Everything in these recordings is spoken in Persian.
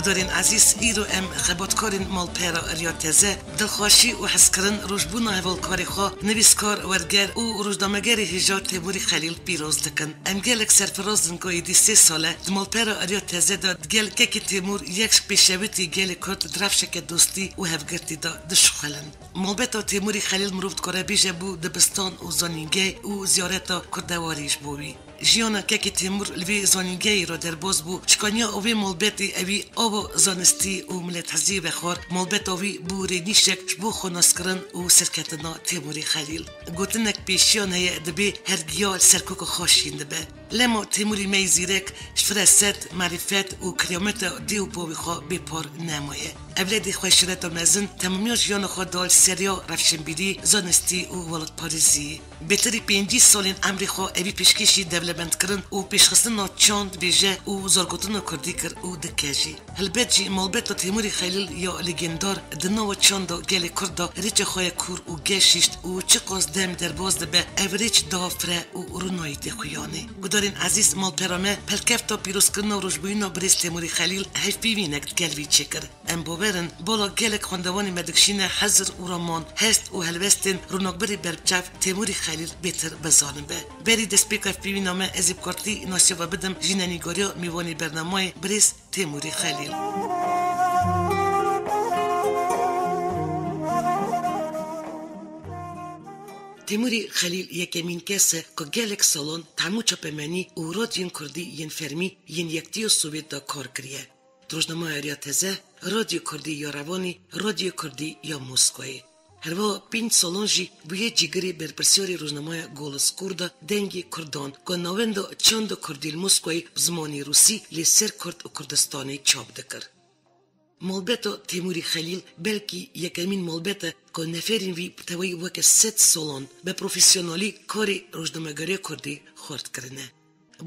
گدارین عزیز ایرو ام خباتکارین مالپیرا ریاضه دلخوشی و حسکرین روزبون هوالکاری خو نویسکار ورگر و روزنامه‌گر هجار تیموری خلیل پیروز دکن ام گلک سرفرازن کویدی 3 ساله مالپیرا ریاضه داد گل که تیمور یک پیشویتی گل کرد درفشک دوستی و هفگرتی داد دشخلن مالبتا تیموری خلیل مروفت کاره بیجه بو دبستان و زانینگی و زیارتا کردواریش بوی جیانا که تیمور لوی زانینگی را در باز بو چکانیا اوی مالبتی اوی آب زانستی و ملت حزی بخور مالبت اوی بو رینیشک بو خوناسکرن و سرکتنا تیموری خلیل گوتنک پیشیان هی دبی هرگیال سرکوک خوشین دبه لما تیموری می زیرک فرست معرفت و کریامت دیو باوی خوا بپار نمایه اولادی خوشرت و نزن تمامی جیان خود دال سریا رفشنبیری زانستی و ولد پاریزی بهتری 5 سالین عمری خوا اوی پیشکشی دولبند کرن و پیشخستن چاند بیجه و زرگوتن کردی کر و دکجی هلبت جی مالبت تیموری خلیل یا لگندار دنو چاند گل کرد ریچ خوی کور و گشیشت و چه قاس دم در باز به اوریچ دافره و رونایت خویانی گدارین عزیز مالپرامه پلکفتا پیروز کردن و روزبوینا بریز تیموری خلیل هیف بیوینک گلوی چکر ام باورن بالا گلک خواندوانی مدکشین حزر و رامان هست و هلوستین روناکبری برچف تیموری خلیل بهتر بزانم به بری دسپیکاف بیوینامه ازیب کارتی ناسیا و بدم جینانیگاریا میوانی برنامه بریز تیموری خلیل تیموری خلیل یکمین کسه که گلک سالان تمو چپمنی و رادیون کردی ین فرمی ین یکتیو سوویت دا کار کریه. روزنامه ریاضه رادیو کردی یا روانی رادیو کردی یا موسکوی. هروا 5 سالان جی بوی جیگری برپرسیاری روزنامه گولس کرد دنگی کردان که نوندو چند کردیل موسکوی بزمانی روسی لیسر کرد و کردستانی چاپ دکر. مالبتا تیموری خلیل بلکی یکمین مالبتا که نفرین وی توی وک 7 سالان به پروفیسیونالی کاری روزنامه‌گری کردی خورد کرنه.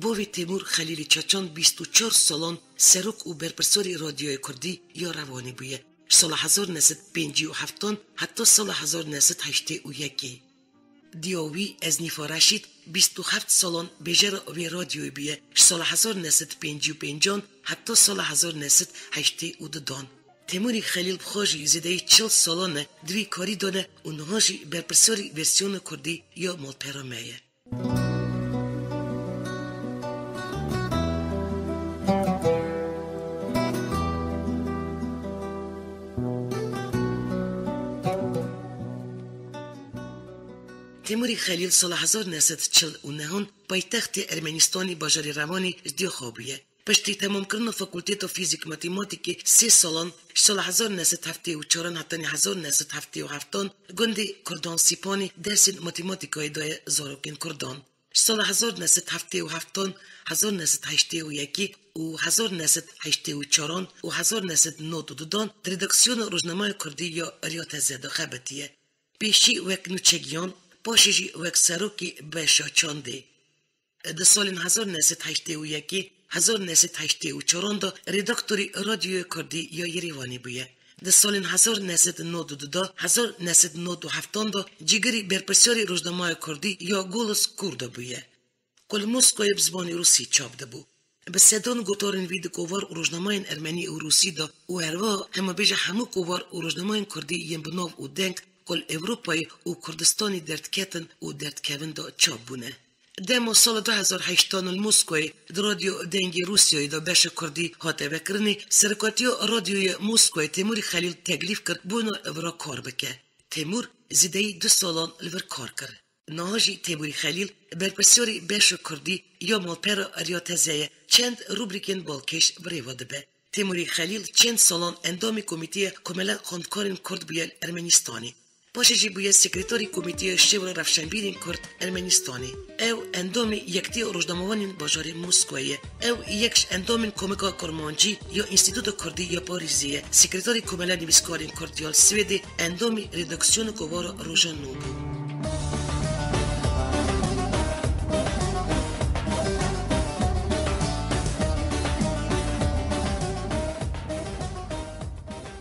بوی تیمور خلیلی چچان 24 سالان سروک و برپرساری رادیوی کردی یا روانی بویه. سال 1957 حتی سال 1981 دیوی از نیفارشید 27 سالان بجر وی رادیوی بیه سال 1955 حتی سال 1982 تیموری خلیل بخواجی زیده 40 سالانه دوی کاری دانه و نهاجی برپرساری ورسیون کردی یا مالپرامه تیموری خلیل سال 1949 پایتخت ارمنستانی باجری روانی ازدیو خوابیه. پشتی تمام کردن فاکولتیت فیزیک ماتماتیکی 3 سالان سال 1974 حتی 1977 گندی کردان سیپانی درس ماتماتیکای دای زاروکین کردان. سال 1977 1981 و 1984 و 1992 ردکسیون روزنامه کردی یا ریاضه خبتیه. پیشی وک نوچگیان پاشیجی وک سروکی بشا چانده. در سال 1981 1984 ردکتوری رادیو کردی یا یریوانی بویه. در سال 1992 1997 جیگری برپرسیاری روزنامه کردی یا گولس کرد بویه. کل موسکوی بزبانی روسی چاپ ده بو. به سدان گوتارن وید کووار روزنامه ارمنی و روسی دا و هروا همه بیجه همو کووار روزنامه کردی یم بناو و دنگ کل اروپای و کردستانی دردکتن و دردکوین دا چاپ بونه. دمو سال 2008 الموسکوی رادیو دنگی روسیای دا بش کردی هاته بکرنی سرکاتیو رادیوی موسکوی تیموری خلیل تکلیف کرد بونا ورا کار بکه. تیمور زیده 2 سالان لور کار کرد. نهاجی تیموری خلیل برپرسیاری بش کردی یا مالپیرا ریاضه چند روبریکن بالکش بریواده به. تیموری خلیل چند سالان اندامی کمیته کاملا خواندکارین کرد بیل ارمنستانی. پاشجی بویه سکرتاری کمیته شورا رفشنبیرین کرد ارمنستانی. او اندامی یکتی روزنامه‌وانین باجار موسکویه. او یکش اندامین کمیکا کرمانجی یا انستیتوت کردی یا پاریزیه. سکرتاری کاملا نویسکارین کردیال سویدی اندامی ردکسیون کووار روژان نوبو.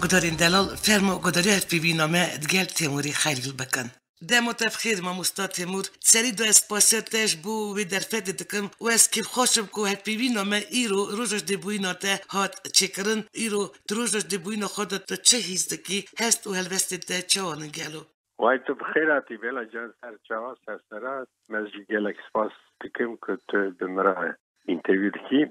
گدارین دلال فرمو گداری هفت بیبینامه دگل تیموری خلیل بکن. دم تفخیر ما مستاد تیمور سری دو اسپاسیتش بو و در فت دکم و از که خوشم که هت بیوینا ما ایرو روزش دبوینا ته هات چکرن ایرو روزش دبوینا خودت چه هیزدکی هست و هلوست ته چه آنگلو وای تو بخیراتی بلا جان سر چهار سرسرات مزجی گلک سپاس دکم که تو دمراه اینترویو دکی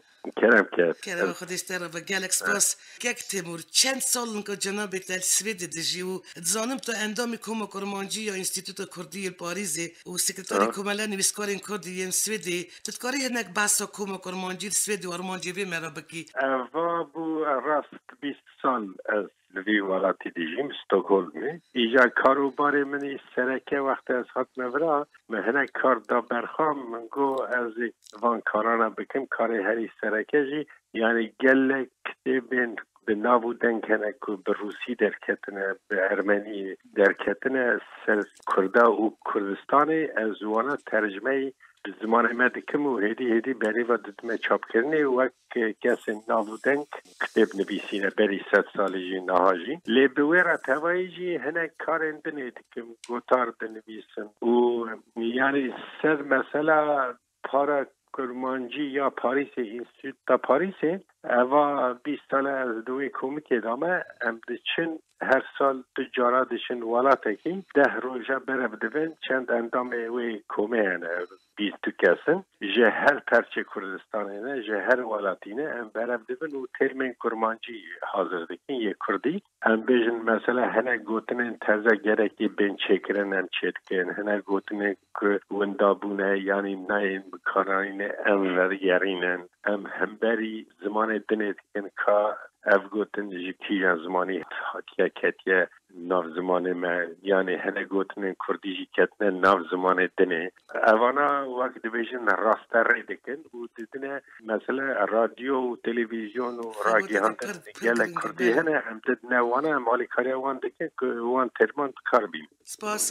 کرم خودش تر و گلکس پاس که تیمور چند سالن که جناب تل سوید دجی و زانم تو اندامی کوم کرمانجی یا انستیتوت کردی پاریزی و سکرتاری کوملا نویسکارین کردی ین سویدی تذکاری هنک بحثا کوم کرمانجی سویدی و ارمانجی وی مرا بکی و بو راست 20 سال از لوی ولاتی دیجیم استکهلم ایجا کاروبار منی سرکه وقت از خط نورا مهنه کار دا برخام من گو از وان کارانا بکم کار هری سرکه جی یعنی گل کتبین به نابودن کنه که به روسی درکتنه به ارمنی درکتنه سر کرده و کردستانی از وانا ترجمه زمان ما دکم و هدی بری و ددمه چاپ کرنه و کسی نابودن کتب نویسینه بری 100 سالی نهاجی لی بویره توایی جی هنه کارن دنه دکم گوتار دنویسن و یعنی سر مثلا پارا کرمانجی یا پاریس اینستیتوت تا پاریس اوا 20 سال از دوی کمیته دامه ام دچن هر سال تجارا دشن ولاته کی 10 روزه بره بدون چند اندام وی کومه 20 کسن جه هر پرچه کردستانه نه جه هر ولاتینه ام بره بدون و ترمین کرمانجی حاضر دکن یک کردی ام بیجن مثلا هنه گوتنن تازه گرکی بین چکرن ام چتکن هنه گوتنن که وندابونه یعنی نه بکارانین ام ورگرینن ام همبری زمان دنیت کن که اف گوتن جکی زمانی حتیه کتیه ناف زمان ما یعنی هنه گوتن کردی جی کتنه ناف زمان دنه اوانا وقت بیشن راستر ریدکن و دیدنه مثلا رادیو و تلویزیون و راگیهان گله کردی هنه هم دیدنه وانا مالی کاری وان دکن که وان ترمان کار بیم سپاس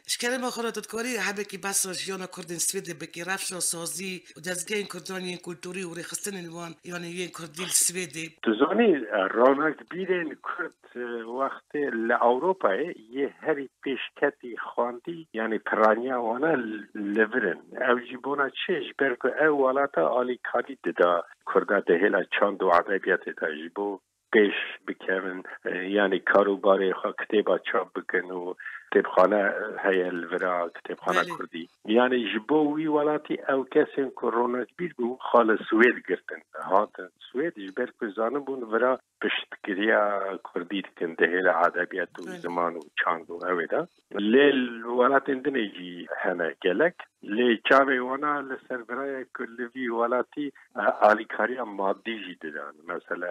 اشکال ما خورد کاری حبه که بس جیانا کردن سویده بکی رفشا سازی و دزگین کردانی کلتوری و ریخستن وان یعنی یه کردی سویده تزانی رونق بیرن کرد وقت لأوروپا یه هری پیشکتی خواندی یعنی پرانیا وانا لورن او جیبونا چش برکو او والاتا آلی کاری ددا کرده دهیلا چاند و عدبیت تا جیبو پیش بکن یعنی کاروباری خواه کتیبا چاپ بکن و کتابخانه هیل ورا کتابخانه کردی یعنی جبو وی ولاتی او کسی که رونق بیر بو خال سوید گرتن هات سوید جبر که زانم بون ورا پشتگیریا کردی کن دهیل عدبیت و زمان و چاند و اویدا لیل ولات اندنه جی هنه گلک لی چاوی وانا لسر برای کلوی ولاتی آلیکاری مادی جی دادن مثلا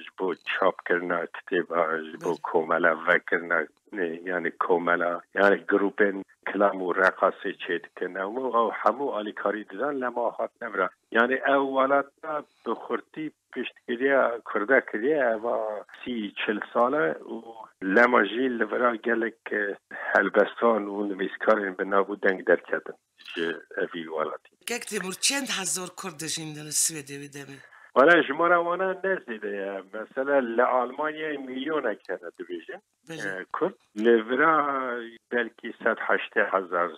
جبو چاپ کرنا کتابا جبو کوملا وکرنا یعنی کوملا یعنی گروپن کلام و رقصه چید کنه او همو آلیکاری دادن لما هات نبرا یعنی اولات بخورتی پشتگیری کرده کریه و 30-40 ساله و لما جیل لورا گلک هلبستان و نویسکارین به نابودنگ در کدن اوی والاتی که تیمور چند هزار کردشین در سویده ویدمی؟ والا شماره وانا نزدیده مثلا لآلمانیا میلیون اکتر دویجن کرد لورا بلکی 180,000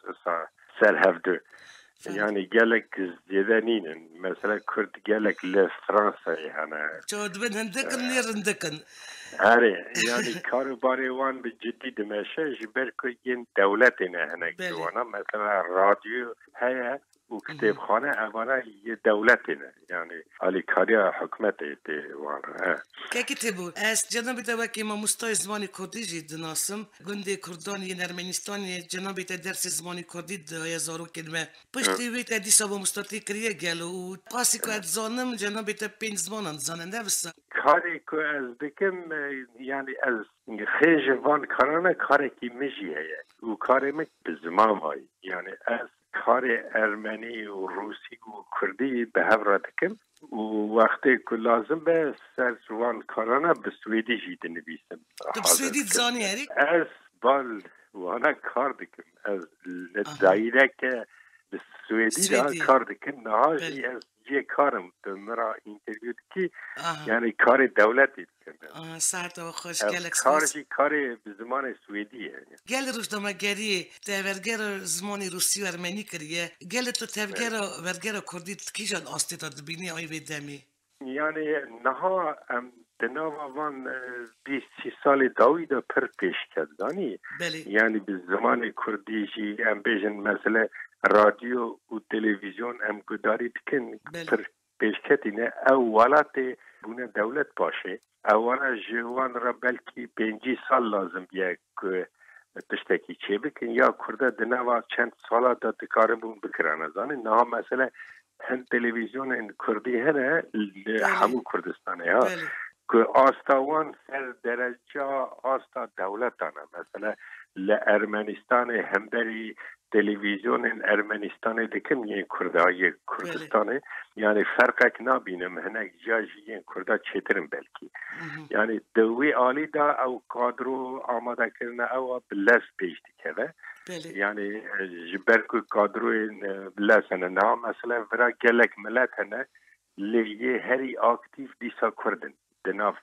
سر هفته یعنی گلک زیاده نینن مثلا کرد گلک لفرانسا هنه چود بین هندکن نیر هندکن آره یعنی کاروباری وان به جدی دمشه جبر که این دولت نه هنه وانا مثلا رادیو هیا و کتابخانه اولا یه دولت نه یعنی آلیکاری حکمت ایتی وانا که کتابو از جنابی تا وکی ما مستای زمانی کردی جید ناسم گنده کردانی ین ارمنستانی جنابی تا درس زمانی کردی ده زارو کلمه پشتی وی تا دیسا با مستاتی کریه گلو و قاسی که ازانم جنابی تا 5 زمانان زاننده بسا کاری که از دکم یعنی از خیج وان کارانه کاری که میجی هیه و کاری مک به زمان هایی یعنی از کار ارمنی و روسی و کردی به هفره دکم و وقتی که لازم به سر وان کارانه به سویدی جید نویسم تو به سویدی زانی هری؟ از بال وانا کار دکم از دایره که به سویدی کار دکم نهاجی از یه کارم تو مرا اینترویو کی یعنی کار دولتی کنه ساعت و خوش گلک سپاس کارشی کار به زمان سوئدیه گل روزنامه‌گری تورگر زمانی روسی و ارمنی کریه گل تو تورگر ورگر کردی کیجان آستی تا دبینی آی ویدمی یعنی نها دنوا وان 20 سال داوید پر پیش کردانی یعنی به زمان کردی جی ام بیژن مثلا رادیو و تلویزیون ام گداری بکن پر پیش کردینه اولات بونه دولت باشه اولا جوان را بلکی 5 سال لازم بیه که تشتکی چه بکن یا کرده دنوا چند سالا دا دکارمون بکرن ازانه نه مثلا هن تلویزیون این کردی هنه همون کردستانه ها که آستاوان سر درجه آستا دولت دانه مثلا لارمنستان همبری تلویزیون ارمنستان دکم یه کردای کردستانه یعنی فرقک نبینم هنک جاجی یه کردا چیترم بلکی یعنی دوی آلی دا او کادرو آماده کرنه او بلس پیشتی کرده یعنی جبرکو کادرو بلس هنه نه مثلا ورا گلک ملت هنه لیه هری اکتیف دیسا کردن دناف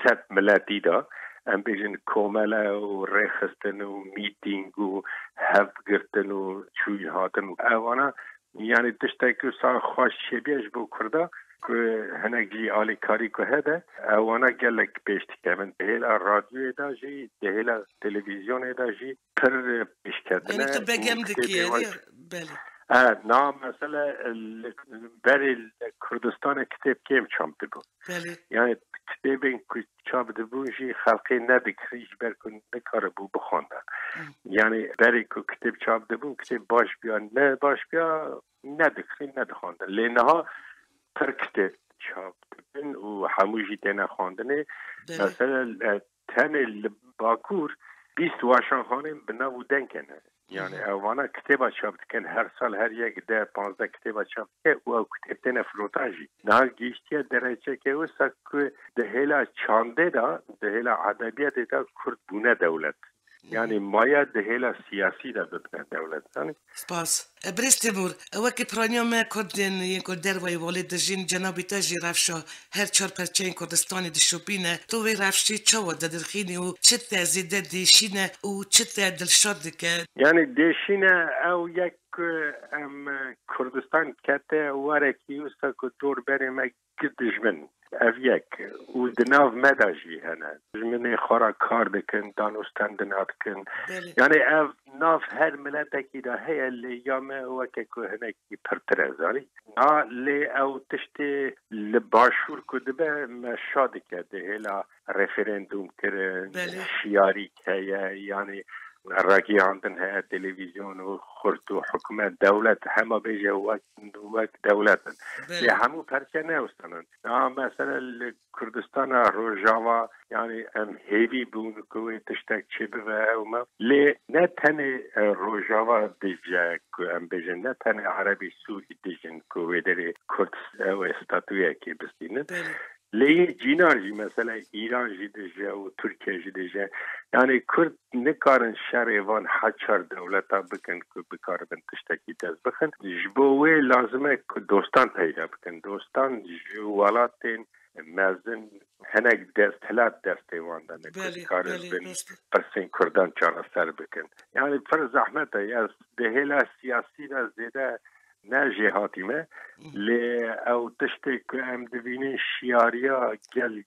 ست ملتی دا ام بیشن کومله و رخستن و میتینگ و هف گرتن و چوی هاتن و اوانا یعنی تشتاکی سا خوش شبیش بو کرده که هنک جی آلی کاری که هده اوانا گلک پیشتی که من دهیلا رادیو دا جی دهیلا تلویزیون دا جی پر پیش کردنه یعنی تو بگم دکیه بله نه مثلا برای کردستان کتاب کم چاپ دبو یعنی کتاب این چاپ دبو جی خلقی ندکریش برکن نکاره بو بخوندن یعنی برای کتاب چاپ دبو کتاب باش بیا نه باش بیا ندکری ندخوندن لینها پر کتاب چاپ دبن و هموجی تنه خواندنه مثلا تن باکور 20 واشان خانه بناو دنکنه یعنی اوانا کتابا چاپ کن هر سال هر یک 10-15 کتابا چاپ که او کتاب تنه فروتاجی نه گیشتی درجه که او سکو دهیلا چانده دا دهیلا ادبیات دا کرد بونه دولت یعنی مایا دهیلا سیاسی دا دولت سپاس برست تیمور وکی پرانیام کردین این کردر وی والد جین جنابی تاجی رفشا هر چار پرچین کردستانی دشوبینه تو وی رفشی چاو ددرخینی و چه تزیده دیشینه و چه دلشاد که یعنی دیشینه او یک کردستان کته وارکی اوستا که دور بریم دجمن اف یک و دناو مداجی هنه دجمنی خورا کار دکن دانستان دنات کن یعنی اف ناف هر ملتکی دا هی لی یامه وکه که هنکی پرترزانی نا لی او تشتی لباشور کدبه مشاده کرده هلا رفرندوم کرن شیاری که یعنی راکی آندن ها تلویزیون و خورد و حکومت دولت همه بیجه وقت دولت لی همو پرچه نوستنن مثلا کردستان روژاوا یعنی ام هیوی بون که تشتک چه بوه لی نه تن روژاوا دیجه که ام بیجه نه تن عربی سوری دیجن که داره کرد و استاتویه که بستینن لی جینار جی مثلا ایران جی دیجه و ترکیه جی دیجه یعنی کرد نکارن شهر حچار دولتا بکن که بکار بن تشتکی دست بخن جبوه لازمه که دوستان پیدا بکن دوستان جوالاتین مزن هنگ دست هلات دسته واندن که کارن بین پرسین کردان چانا سر بکن یعنی پر زحمت از دهیلا سیاسی را زیده نه جهاتیمه لی او تشتی که ام دوینه شیاریا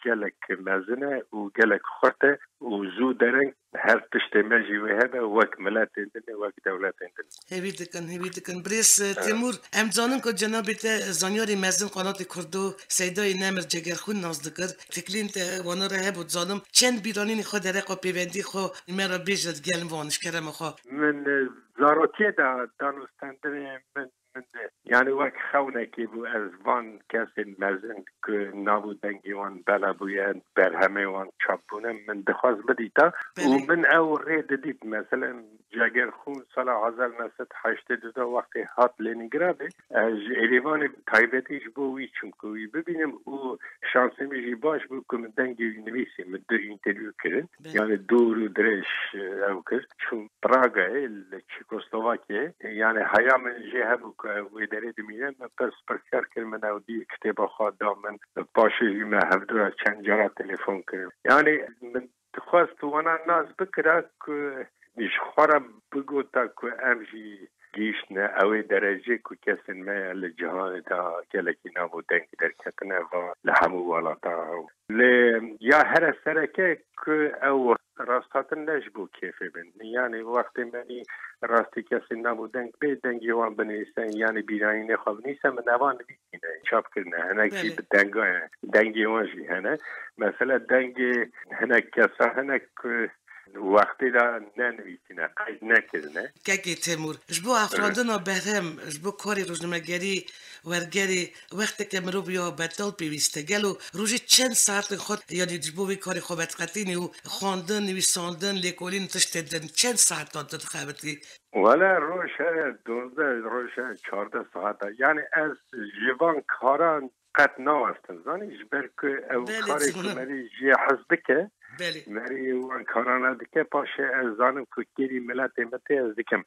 گلک مزنه و گلک خورته و زو درنگ هر تشتی مجی و هبه وک ملت اندنه وک دولت اندنه هیوی دکن بریس تیمور ام زانن که جنابی تا زانیاری مزن قنات کردو سیدای نمر جگرخون ناز دکر تکلین تا وانا را هبود زانم چند بیرانین خود درقا پیوندی خو مرا بیجد گلم وانش کرم خو من زاروتی دا دانستندنه من یعنی وقت خونه که بو از وان کسی مزن که نابودنگی وان بلا بوین بر همه وان چاپ بونه من دخواست بدیتا و من او رید دید مثلا جگر خون سال 1982 وقتی هات لینینگراده از ایوان تایبتیش بوی چونکوی ببینم او شانسی میشی باش بو که من دنگی نویسی من دو اینترویو کرن یعنی دور و درش او کرد چون پراگه چکسلواکیه یعنی حیا من جه هبو که ویداری دمیدن پس پرسیار کرد من او دی کتاب خواد دامن پاشوی من هفته چند جارا تلفن کرد یعنی من خواست وانا ناز بکره که نشخوارم بگو تا که امجی گیشنه اوی درجه که کسی ما لجهان تا کلکی نامو دنگ در کتنه و لحمو والا تا یا هر سرکه که او راستاتن نجبو کیفه بین یعنی وقتی منی راستی کسی نامو دنگ به دنگی وان بنیسن یعنی بیرانی نخواب نیسن من نوان بیتینه چاپ کرنه هنک جی به دنگی وانجی هنه مثلا دنگی هنک کسا هنک وقتی را ننویسینه قید نکردنه که تیمور جبو افرادنا بهرم جبو کاری روزنامه‌گری ورگری وقتی که مرو بیا بطل پیوسته گلو روزی چند ساعت خود یعنی جبو وی کاری خوبت قطینی و خواندن نویساندن لیکولین تشتدن چند ساعت داد خبرتی ولی روشه 12 روشه 14 ساعت یعنی از جوان کاران قد نواستن زانی جبر که او کاری که مری جی حزده که مری وان کارانه دکه پاشه از زانم که گیری ملت امتی از دکم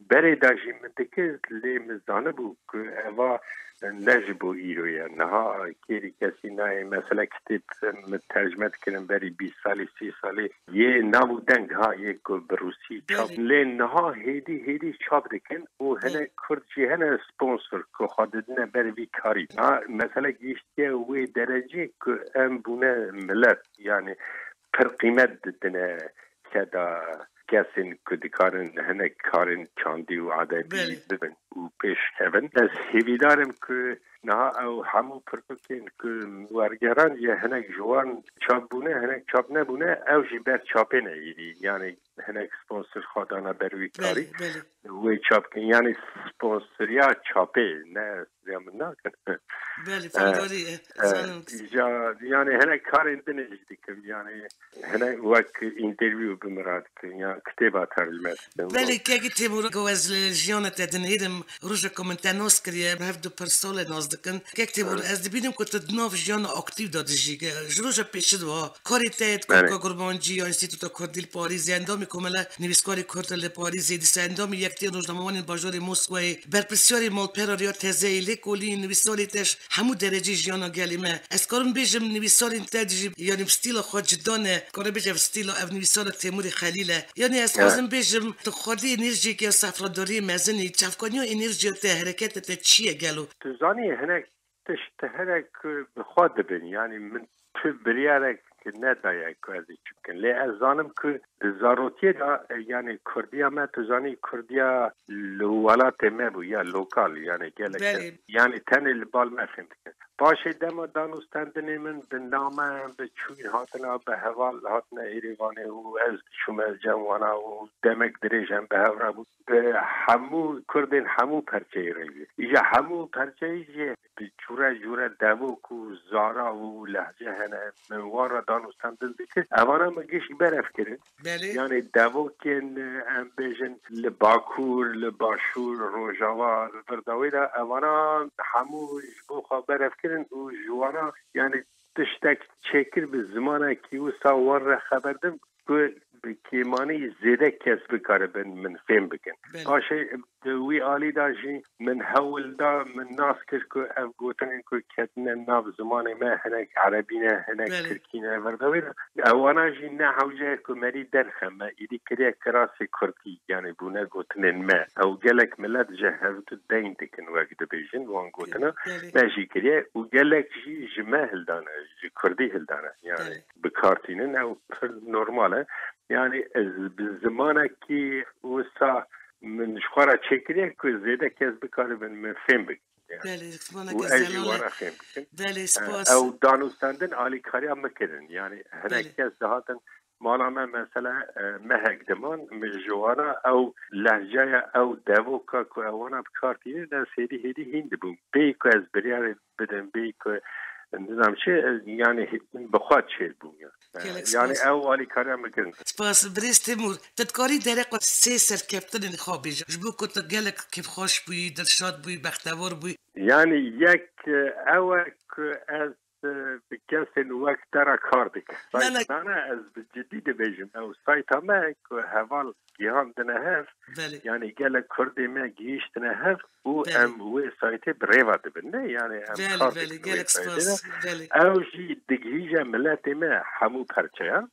بری داجی من دکه لیم زانه بو که اوه نجبو ایرویه نها گیری کسی نه مثلا کتب ترجمه کنم بری 20 سالی 30 سالی یه نامو دنگ ها یک بروسی چاپ لین نها هیدی چاپ دکن و هنه کردجی هنه سپونسر که خوددنه بری وی کاری مثلا گیشتیه وی درجه که ام بونه ملت یعنی پر قیمت ددنه کدا کسین که دکارن هنه کارن چاندی و عدبی ببن و پیش هبن از هیویدارم که نه او همو پرکن که ورگران یه هنه جوان چاپ بونه هنه چاپ نبونه او جی بر چاپه نیدی یعنی هنه سپونسر خودانا بروی کاری وی چاپ کن یعنی سپونسریا چاپه نه زیامن نکن بله فهمداری یعنی هنه کار اندنه جدی کم یعنی هنه وقت اینترویو بمراد کن یا کتابا ترجمه بله که اگه تیمور گو از جیانت ادنیدم روژه کومنتانوس کریه هفته پرسول نازدکن که تیمور از دبیدم که تدناف جیان اکتیو داده جی روژه پیش دوا کاری تایید که گربانجی یا انستیتوتا کردیل پاریزی اندامی کملا نویسکاری کردل پاریزی دیسه اندامی یکتی روزنامه‌وان باجار موسکوی برپرسیاری مالپرار یا تزه لیکولی نویساری تش همو درجه جیانا گلیمه از کارم بیجم نویساری تدجی یعنی استیل خود جدانه کار بیجم استیل او نویسار تیمور خلیله یعنی از کازم بیجم تو خودی انرژی که سفراداری مزنی چفکانی و انرژی ته حرکت ته چیه گلو تو زانی هنک تشتهرک بخواد ببین یعنی من تو بریارک که ندایه که ازی چکن لی از زانم که ضرورتی دا یعنی کردیا ما تو زانی کردیا لولات ما بو یا لوکال یعنی گلک یعنی تن البال ما فهمت کن باشه دم دانستندنی من به نامه به چوین هاتنا به حوال هاتنا ایریوانه و از شما جوانا و دمک دریجم به هورا بود به همو کردین همو پرچه ایریوی ایجا همو پرچه ایجا به جوره دوک و زارا و لحجه هنه منوار دانستندن بکر اوانا مگیش برف کرن یعنی دوکن ام بیجن لباکور لباشور روژاوا برداوی دا اوانا همو بو خواه برف کرن و جوانا یعنی تشتک چکر به زمانه کیو ساوار را خبردم که به کیمانی زیده کس بکاره بن من فهم بکن باشه وی آلی دا جی من حول دا من ناس کرد که اف گوتن که کتن ناف زمان ما هنک عربینه هنک ترکینه وردوی دا اوانا جی نه حوجه که مری درخم ما ایدی کریه کراسی کردی یعنی بونه گوتن ما او گلک ملت جهوتو دین دکن وقت بیجن وان گوتنا ما جی کریه و گلک جی جمه هلدانه جی کردی هلدانه یعنی بکارتینن او پر نرماله یعنی زمانه که وسا من شخورا چکریه که زیده کس بکاره من فهم بکن و ایجوانا فهم بکن او دانستندن آلی کاری هم مکرن یعنی هنه کس دهاتن مالا من مثلا مهک دمان مجوانا او لحجه او دوکا که اوانا بکارتینه در سیدی هند بون بی که از بریار بدن بی که نظام چه یعنی بخواد چه بون یعنی اولی کاری هم میکنن سپاس بریز تیمور تدکاری درق و سه سرکفتن انخوابی جبو که تگلک کیف خوش بوی دلشاد بوی بختور بوی یعنی یک اوک از کسی وقت در کار دیگه نه نه از جدید بیشم او سایت همه که حوال گیهان دنه هست یعنی گل کردی ما گیشت نه هست او ام و سایت بریواد بنه یعنی ام کار گل اکسپرس او جی دگیجه ملت ما همو پرچه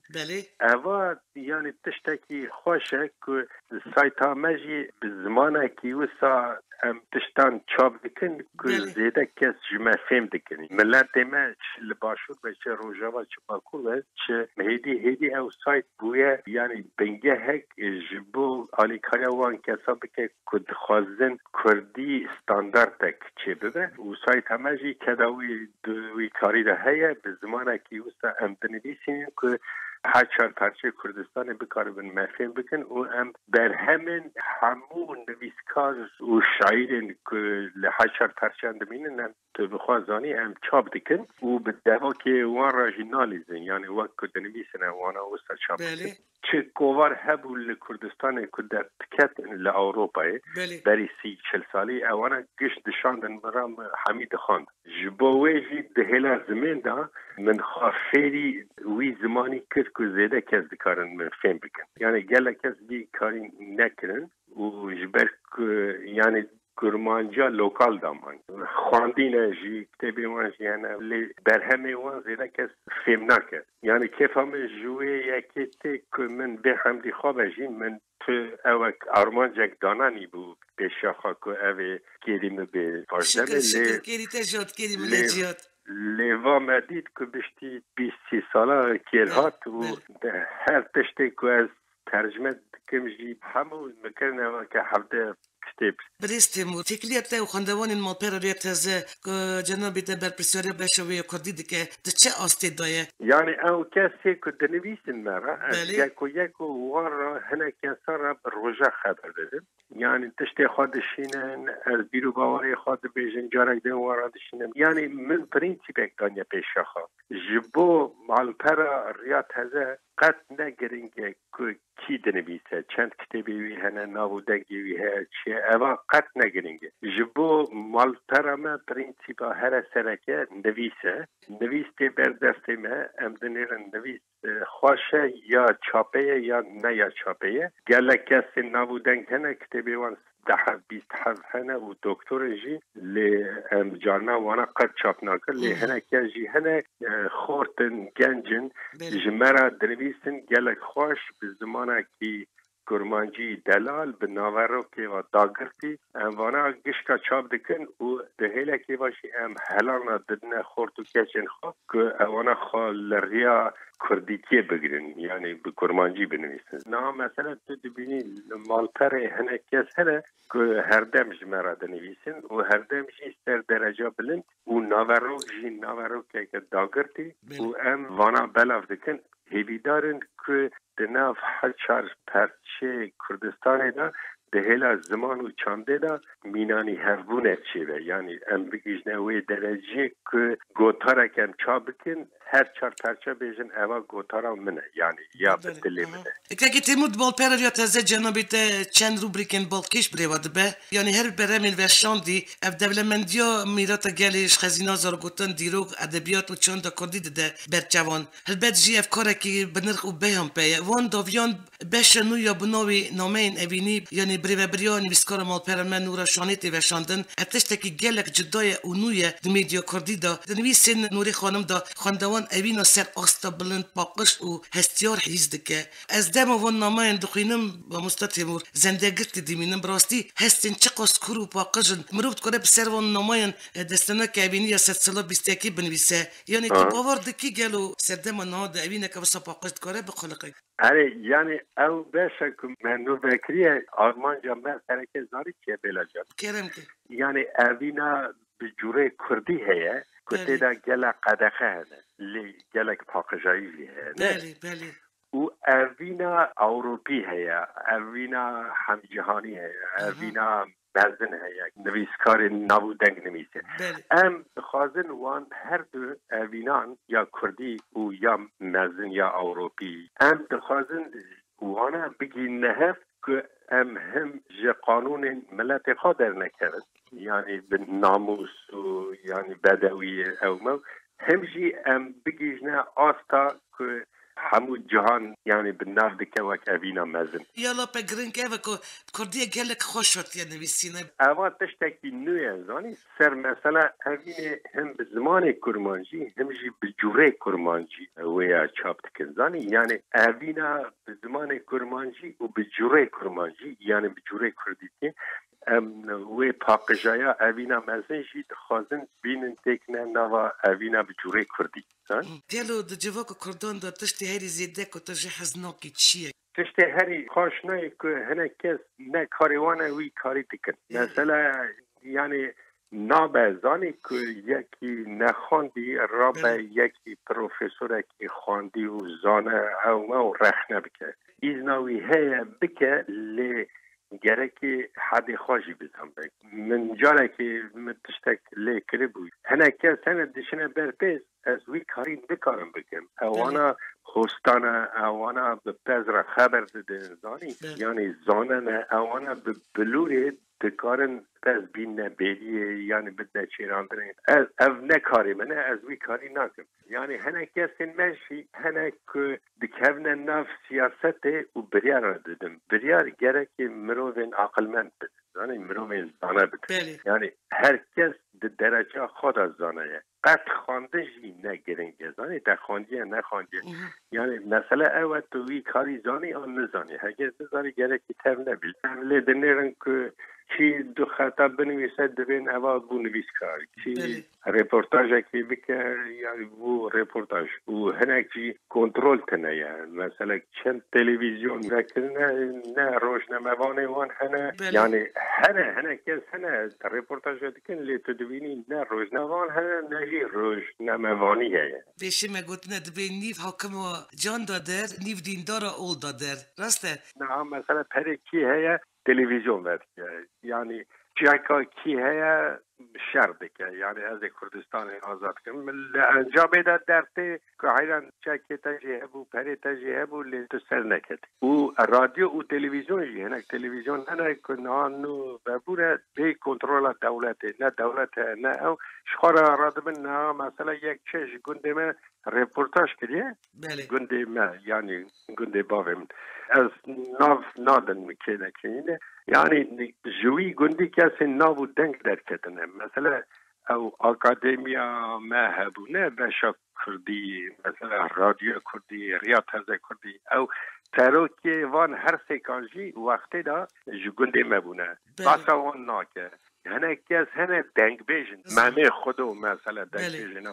اوا یعنی تشتکی خوشه که سایت همه جی بزمانه که وسا ام تشتان چاب دکن که زیده کس جمع فهم دکنی ملت ما چه لباشور و چه روژاوا چه باکول چه هیدی او سایت بویه یعنی بنگه هک جبو آلیکاریا وان کسا بکه کد خوازن کردی استاندارد چه ببه و سایت همه جی کداوی دوی کاری ده هیه به زمانه که وسا ام دنویسین که هر چهار پرچه کردستان بکار بن مفهوم بکن و ام بر همین همون نویسکار و شاعرین که هر چهار پرچه اندمینن تو بخوازانی ام چاپ دکن و به دوا که وان را جنالیزن یعنی وقت که نویسن وانا وستا چاپ دکن چه کوار هبو لکردستان که در تکت لأوروپای بری 30-40 سالی اوانا گشت دشاندن برام حمید خواند جبوهی دهلا زمین دا من خافری وی زمانی کرد که زیده کس دکارن من فهم بکن یعنی گله کس دی کاری نکرن و جبر یعنی کرمانجا لوکال دامان خواندین جی کتابی وانش یعنی برهمی وان زیده کس فهم نکرد یعنی کیف همه جوی یکی تی که من به همدی خواب جی من تو اوک آرمان جک دانانی بود به شاخا که اوه گیریم به پاشدن شکر گیری تجاد گیری ملجیات لیوا مدید که بشتی 20 ساله کیل هات و هر تشتی که از ترجمه کم جی همون مکرنه که هفته کتاب برستیم و تکلیت و خواندوان مالپر روی تازه که جنابی ده برپرسیاری بشوی کردیده که ده چه آستی دایه؟ یعنی او کسی که دنویسین مرا یکو وار هنه کسا را روژه خبر بدم یعنی تشتی خودشینن از بیرو باوری خود بیشن جارک دن وارا دشینن یعنی من پرینسیپ اکتانیا پیش خوا جبو مالپر روی تازه قد نگرینگه که کی دنویسه چند کتابی وی هنه نابودگی وی هنه چیه اوا قد نگرینگه جبو مالپرامه پرینسیپا هر سرکه نویسته بر دسته ما امدنیرن نویس خوشه یا چاپه یا نه یا چاپه گله کسی نابودنگ هنه کتابی وان 10-20 هنه و دکتر جی لی جانا وانا قد چاپ ناکر لی هنه که جی هنه خورتن گنجن جمرا دنویسن گلک خوش به زمانه که کرمانجی دلال به ناورو که و داگرتی وانا گشکا چاپ دکن و دهیله که باشی هلانا ددن خورتو کچن خواه که وانا خواه لریا کردیتی بگیرن یعنی به کرمانجی بنویسن نه مثلا تو دبینی مالپر هنه کس هنه که هر دم جمرا دنویسن و هر دم جی سر درجه بلند و ناورو که داگرتی و وانا بلاف دکن هیوی دارن که دناف هچار پرچه کردستان دا دهلا زمان و چانده دا مینانی هفبونه چیوه یعنی ام بگیجنوی درجه که گوتارا کم چا بکن هر چار پرچه بیجن اوا گوتارا منه یعنی یا بدلی منه اگه تیمود بالپر یا تازه جنابیت چند روبریکن بالکش بریواده به یعنی هر برامین ورشاندی اف دولمندیا میراتا گلیش خزینا زار گوتن دیروگ ادبیات و چند کردید ده برجوان هلبت جی افکاره که بنرخ و بیان پیه وان داویان بشنو یا بناوی نامین اوینی یعنی بریوبریانی ویسکار مالپر من نورا شانیتی ورشاندن اتشتکی گلک جدای اونویه دمیدیا کردیدا دنویسین نوری خانم دا خواندوان اوینا سر آستا بلند باقش و هستیار حیز دکه از دم وان نامین دخوینم با مستا تیمور زندگرتی دیمینم براستی هستین چقاس کرو باقشن مروبت کنه بسر وان نامین دستنا که اوینی یا ست سالا بیستیکی بنویسه یعنی تو باور دکی گلو سردم نها دا اوینه که بسا باقشت کاره بخلقه یعنی او بشه که منو بکریه آرمان جامعه سرکه زاری چیه بلا جان کرم که یعنی اوینا بجوره کردی هیه که دا گل قدخه هنه لی گلک پاقجایی هنه بله و اوینا اوروپی هیه اوینا همجهانی هیه اوینا مزن هیه نویسکار نبودنگ نمیسه ام خوازن وان هر دو اوینان یا کردی و یا مزن یا اوروپی ام دخوازن وانا بگی نهف که ام هم جه قانون ملت خود در نکرد یعنی به ناموس و یعنی بدوی او همجی ام بگیجنه آستا که همو جهان یعنی به نفت که وک اوینا مزن یالا پگرن که وکو کردی گلک خوش شد یا نویسینه اما تشتکی نوی انزانی سر مثلا اوین هم به زمان کرمانجی همجی به جوره کرمانجی ویا چاپ تکنزانی یعنی اوینا به زمان کرمانجی و به جوره کرمانجی یعنی به جوره کردیتی وی پاقجایا اوینا مزن جید خوازن بینن تکنه نوا اوینا به جوره کردی دیالو د جواکو کردان دا تشتی هری زیده که تا جه حزناکی چیه تشتی هری خوش نایی که هنه کس نه کاریوانه وی کاری تکن مثلا یعنی نابزانی که یکی نخواندی رابع یکی پروفسور که خواندی و زانه او رخنه بکه ایزناوی هی بکه لی گره که حد خوشی بزن بک من جاره که متشتک لی کری بود هنه کس هنه دشنه برپیز از وی کاری بکارم بکم اوانا خوستانه اوانا به پزر خبر ده زانی یعنی زانه اوانا به بلوری دکارن پس بین نبیلیه یعنی بده چیراندنه از نکاری منه از وی کاری نکم یعنی هنه کسین مشی هنه که دکهونه نف سیاست و بریار را دادم بریار گره که مروین عقلمند بده یعنی مروین زانه بده یعنی هر کس درجه خود از زانه قط خانده جی نگرنگه زانی تا خاندیه نخاندیه یعنی مثلا اوه تو وی کاری زانی آن نزانی هگه نزانی گره که تر نبیل لیده نیرن که کی دو خطا بنویسه دبین اوه بو نویس کار کی رپورتاج که بکر یعنی بو رپورتاج و هنک جی کنترول کنه یعنی مثلا چند تلویزیون وکرنه نه روشنموانه وان هنه یعنی هنه کس هنه رپورتاج دکن لیتو دبینی نه روشنموان هنه نه روشنموانی هنه بیشی مگوتنه دبین نیف حاکم و جان دادر نیف دیندار اول دادر راسته؟ نه مثلا پره کی هیا تلویزیون ورد یعنی جاکا کی هیا شرده که یعنی از کردستان آزاد کنم انجام داد درته که حیران چاکی تجیه بو پری تجیه بو لیتو سر نکد او رادیو او تلویزیون هنک تلویزیون هنک که نانو ببوره بی کنترول دولته نه دولته نه او شخورا رادبن نه مثلا یک چش گنده من رپورتاج کریه گنده من یعنی گنده باویم از ناف نادن میکنه که یعنی جوی گندی کسی نابو دنگ در کتنه مثلا او اکادمیا ما هبونه بشا کردی مثلا رادیو کردی ریاض هزه کردی او تروکی وان هر سیکانجی وقتی دا جو گنده مبونه باسا وان ناکه هنه کس هنه دنگ بیجن معنی خودو مثلا دنگ بیجن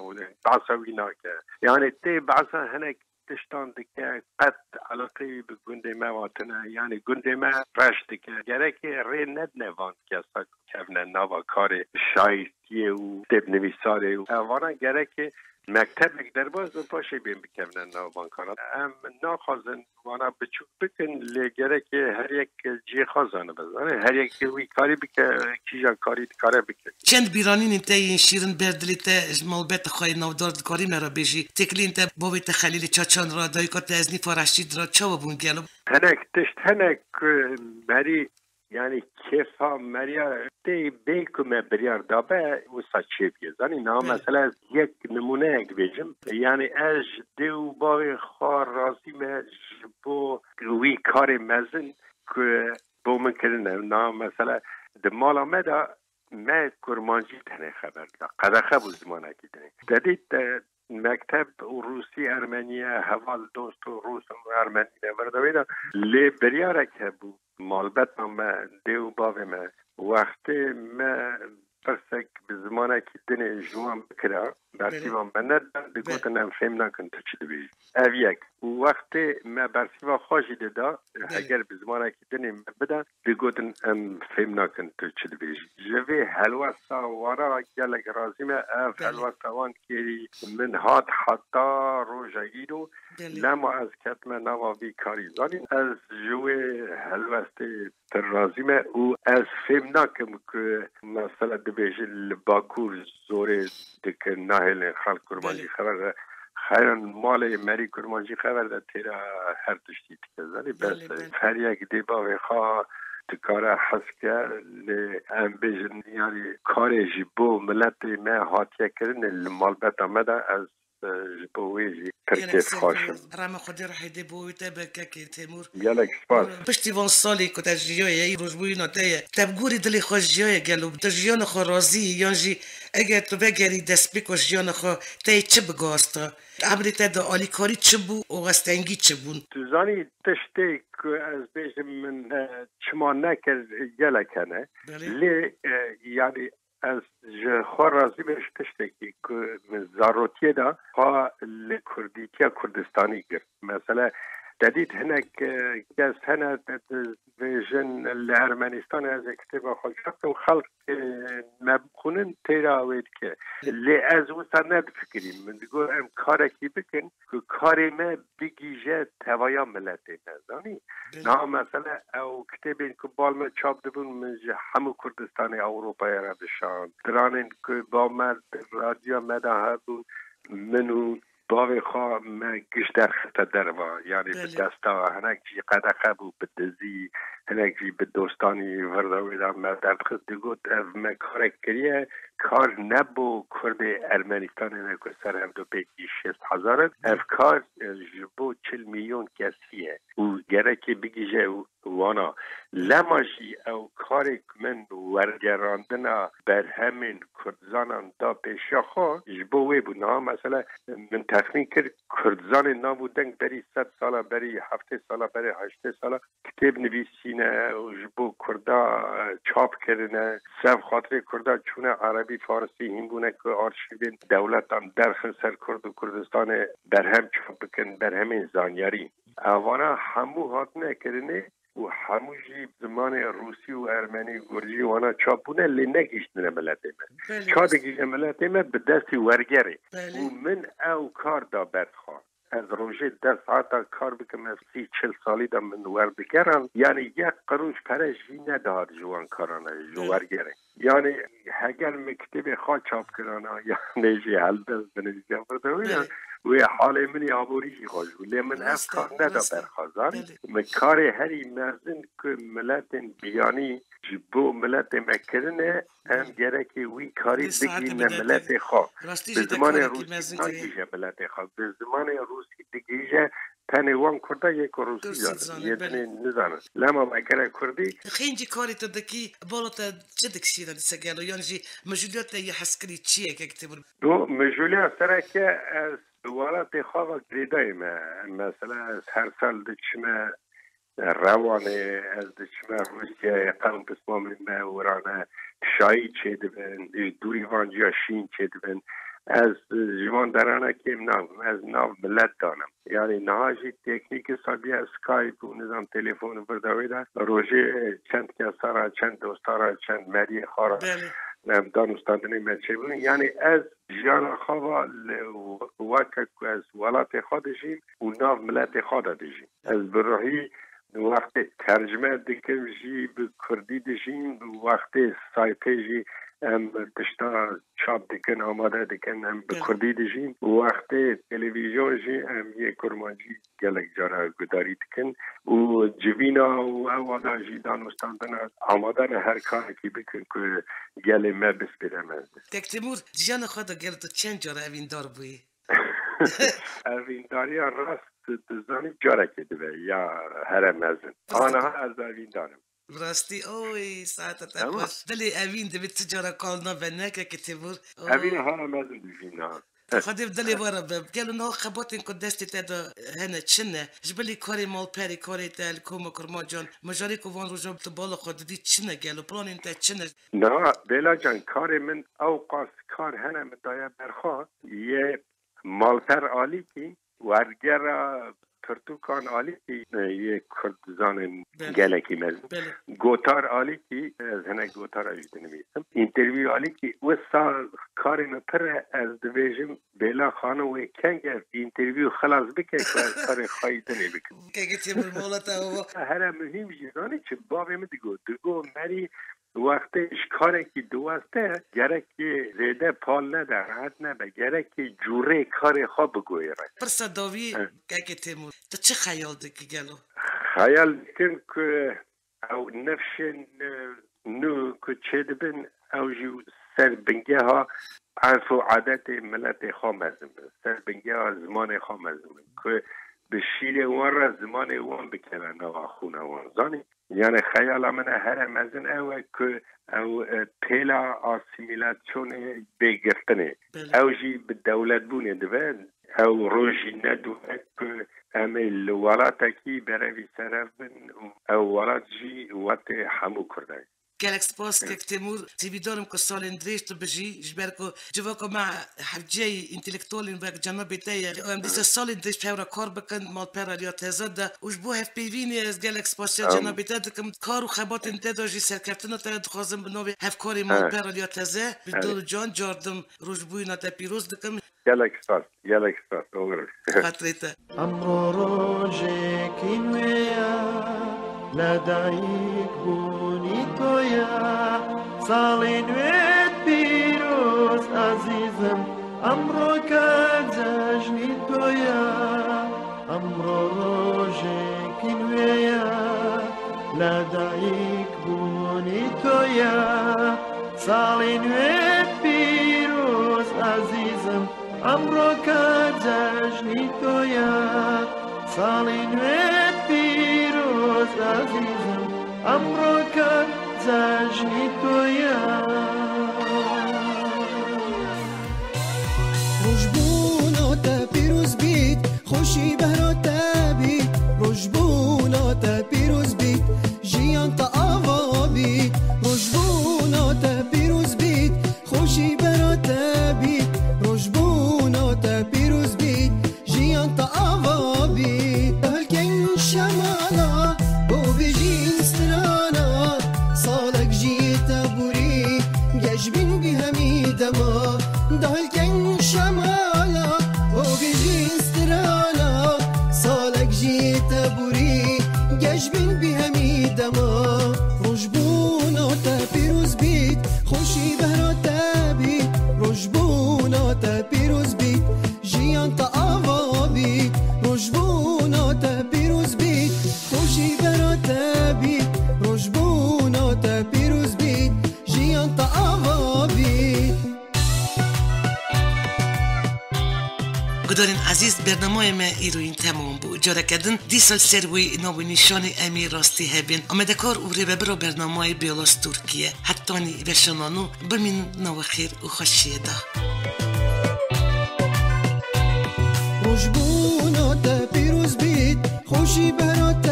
باسا وی ناکه یعنی تی باسا هنه تشتان دکه قد علاقه به گنده مواتنه یعنی گنده ما رشت که گره که ری ند نوان که اصلا کفنه نوا کار شایستیه و تب نویساره و اوانه گره که مکتب یک در باز و پاشه بیم بکفنه نوا بانکارات ام ناخوازن وانا بچوک بکن لگره که هر یک جی خوازانه بزنه هر یک وی کاری بکه کیجا کاری کاره بکه چند بیرانین انتا این شیرن بردلیتا مالبت خواهی نودارد کاری مرا بیشی تکلی انتا باویت خلیل چاچان را دایکات ازنی فارشید را چا بون گلو هنک تشت هنک مری یعنی کیفا مریا تی بیکو ما بریار دابه و ساچه بیزانی نا مثلا یک نمونه اگ بیجم یعنی اج دیو باوی خواه رازی ما جبو وی کار مزن که بو من کرنه نا مثلا دمالا مدا ما کرمانجی تنه خبر دا قدخه بو زمانه کی تنه دادید مکتب روسی ارمنیه حوال دوست و روس و ارمنی نوردویده لی بریاره که بو مالبت ما دیو باوی ما وقتی ما پرسک به زمانه که دنه جوان بکره برسیوان بند بگوتن ام فهم نکن تو چی دوی او یک وقتی ما برسیوان خوشی دیده اگر به زمانه که دنه بدن بگوتن ام فهم نکن تو چی دوی جوی حلوستا وارا گلک رازی ما اف حلوستاوان که من هات حتی روژا گیرو لما از کتم نواوی کاری زانین از جوی حلوستی تر رازی ما او از فهم نکم که مثلا دبیجی لباکور زوری دکن ناهل خلق کرمانجی خبر خیران مال مری کرمانجی خبر ده تیرا هر تشتی تکزانی بس هر یک دیبا و خواه تکاره حسکر لامبیجن یعنی کارجی بو ملت ما هاتیه کردن المالبت آمده از جبویجی ترکیب خاشم رام خودی راح يدي بوي تبكك تيمور يالك سپاس پشتی وان سالی که تجیای روزبوی نتیه تبگوری دلی خوش جیای گلو تجیان خو رازی یانجی اگر تو بگری دست بکش جیان خو تی چه بگاستا عبری تا آلی کاری چه بو و غستنگی چه بون تو زانی تشتی که از بیشم من چما نکر گلکنه لی یعنی از خور رازی بهش تشتکی که من زاروتیه دا ها لکردیتیا کردستانی گرد مثلا جدید هناك كاس هنا فيجن الارمنستان از كتاب خلقت وخلق ما بخونن تراويد که اللي از وسند فكري من تقول ام كاركي بكن كاري ما بيجي توايا ملتي نزاني نا مثلا او كتابين كبال ما چاپ دبون من همو كردستان اوروبا عربستان درانن که با ما رادیو مدها بون منو باوی خواه ما گشتر خطه دروا یعنی به دستا هنک جی قدقه بو بدزی هنک جی به دوستانی ورداوی دا ما در خود دگوت اف ما کارک کریه کار نبو کرد ارمنستان نکو سر هم دو بیتی 6,000 اف کار جبو 40 میلیون کسیه و گره که بگیجه وانا لماشی او کار من ورگراندنا بر همین کردزانان دا پیشا خواه جبو وی بو نا مثلا من تخمین کرد کردزان نابودنگ بری 100 ساله بری 7 ساله بری 8 ساله کتاب نویسینه و جبو کردا چاپ کرنه سف خاطر کردا چونه عربی فارسی هم بونه که آرشیوین دولتان درخ سر کرد و کردستان برهم چاپ بکن برهم زانیاری اوانا همو هاتنه کرنه و هموجی زمان روسی و ارمنی و گرجی وانا چاپونه لی نگیشتنه ملت من چا دگیشتنه ملت من به دستی ورگره و من او کار دا بدخواه از روژه 10 ساعت کار بکنم 30-40 سالی دا من وردگرم یعنی یک قروش پرشی نداد جوان کارانه ورگره یعنی اگر مکتب خواه چاپ کرانه یعنی جی حلبز بنویزیم بردوینه و حال منی آبوریشی خوش بود من از کار ندا برخوازان من کار هری مزن که ملت بیانی جبو ملت مکرنه هم گره که وی کاری بگی ملت خواه به زمان روسی نگیشه ملت خواه به زمان روسی دیگیشه تنوان کرده یک روسی داره یه دنی نزانه لما مکره کردی خینجی کاری تا دکی بالا تا چه دکشی داری سگلو یعنی جی مجولیات یه حسکری چیه که اکتبر مجولیات سره که از دوالات خواه گریده مثلا از هر سال دچمه روانه از دچمه روسیه قلم بسمام ما ورانه شایی چه دبن دوری وانجا شین چه دبن از جوان درانه که از ناو ملت دانم یعنی نهاجی تکنیک سابیه اسکایپ و نظام تلفون برداوی ده روژه چند کسارا چند دوستارا چند مری خارا دانستاندنی مچه بودن یعنی از جان خواه وقت از ولات خودشیم و ناو ملت خود داشتیم از براهی وقت ترجمه دکم جی به کردی داشتیم وقت سایپه جی هم تشتا چاپ دکن آماده دکن هم به کردی داشتیم وقت تلویزیون جی هم یک کرمانجی گلک جارا گداری دکن و جوینا و اوادا جی دانستاندن آماده هر کاری که بکن که گل ما بسپیرم تک تیمور جان خود گل تو چند جارا اوین دار بوی اوین داری راست زانی جارا که دوه یا هر مزن آنها از اوین دارم راستی اوی ساعت تپاش دلی اوین دوی تجارا کالنا بنکه که تیمور اوین ها مزن دوشیم نه خديف دلي ورا باب قالوا انه خبطين قدستي تاع هنا تشنا جبلي كوري مال باري كوري تاع الكوما كرماجان مجاريكو وان رجب تبالا خد دي تشنا قالوا بلان انت تشنا نا بلا جان كاري من اوقاس كار هنا مدايا برخا يه مالتر عالی کی ورگر پرتوکان عالی کی یه کردزان گلکی مزن گوتار عالی کی از هنه گوتار اجده نمیستم اینترویو عالی کی و سال کاری نپر از دویجم بلا خانه و کنگ اینترویو خلاص بکه که از کار خواهیده نبکن که گیتی برمولتا هوا هر مهم جیزانی چه باقی می دگو مری وقتش کاری که دوسته گره که زیده پال نده راحت نبه گره که جوره کار خواب بگویره پرسا داوی که تیمور تو چه خیال دکی گلو؟ خیال دکن که او نفشن نو که چه دبن او جو سر بنگه ها عرف و عادت ملت خامزم سر بنگه ها زمان خامزم که به شیر وان را زمان وان بکنن و خونه وان زانی یعنی خیال من هرم از این او که او پیلا آسیمیلاتیون بگرتنه او جی به دولت بونه دوان او روشی ندوه که امل ولاتکی برای سرف بن او ولات جی وقت همو کرده گلک سپاس که تیمور تیبیدارم که سال اندریش تو بجی جبر که جوا مع حجی انتلکتوالین و جناب تای ام دیس سال اندریش پیورا کار بکن مال پیورا لیات هزده وش بو هف پیوینی از گلک سپاس جناب تای دکم کارو خبات انتداجی سرکرتنا تا خازم بنوی هف کاری مال پیورا لیات هزه بدل جان جاردم روش بوی نات پیروز دکم گلک سپاس اوگر خاطریتا امرو روزی کینیا لدایک بونی تویا سالینویت پیروز عزیزم امرو که جشنی تویا امرو روزی کینیا لدایک بونی تویا سالینویت پیروز عزیزم امرو که جشنی تویا سالینویت پیروز عزیزم امرو که جشنی تویا روشبونات پیروز بید خوشی برات بید روشبونات پیروز بید جیان تا آوا بید روشبونات پیروز بید خوشی برات بید روشبونات پیروز بید جیان تا آوا بید هلکن شمالا بو بجین سترانا سالک جیتا بوری گشبین بی همی دما دهلکن شمالا بو بجین سترانا سالک جیتا بوری گشبین بی همی دما روشبونات پیروز بید خوشی برات بید روشبونات پیروز بید جیان تا آوا بید روشبونات پیروز بید خوشی برات بید روشبونات پیروز بید جیان تا آوا بید گدارین عزیز برنامه ما ایروین تمام بود جاره کردن دیسال سروی نوی نشان امی راستی هبین آمده کار اوری ببرو برنامه بیالاس ترکیه حتانی وشنانو بمین نو خیر و خوشیه دا روشبونات پیروز بید خوشی برات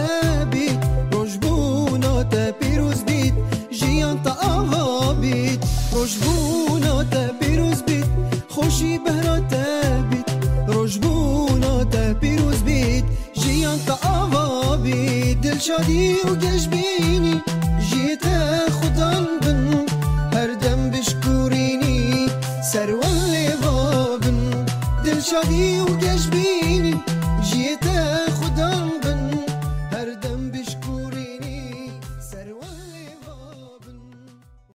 بید روشبونات پیروز بید جیان تا آوا بید روشبونات پیروز بید خوشی برات بید روشبونات پیروز بید جیان تا آوا بید دل شادی و گشبینی جیت خودان بن هر دم بشکورینی سروان لیوابن دل شادی و گشبینی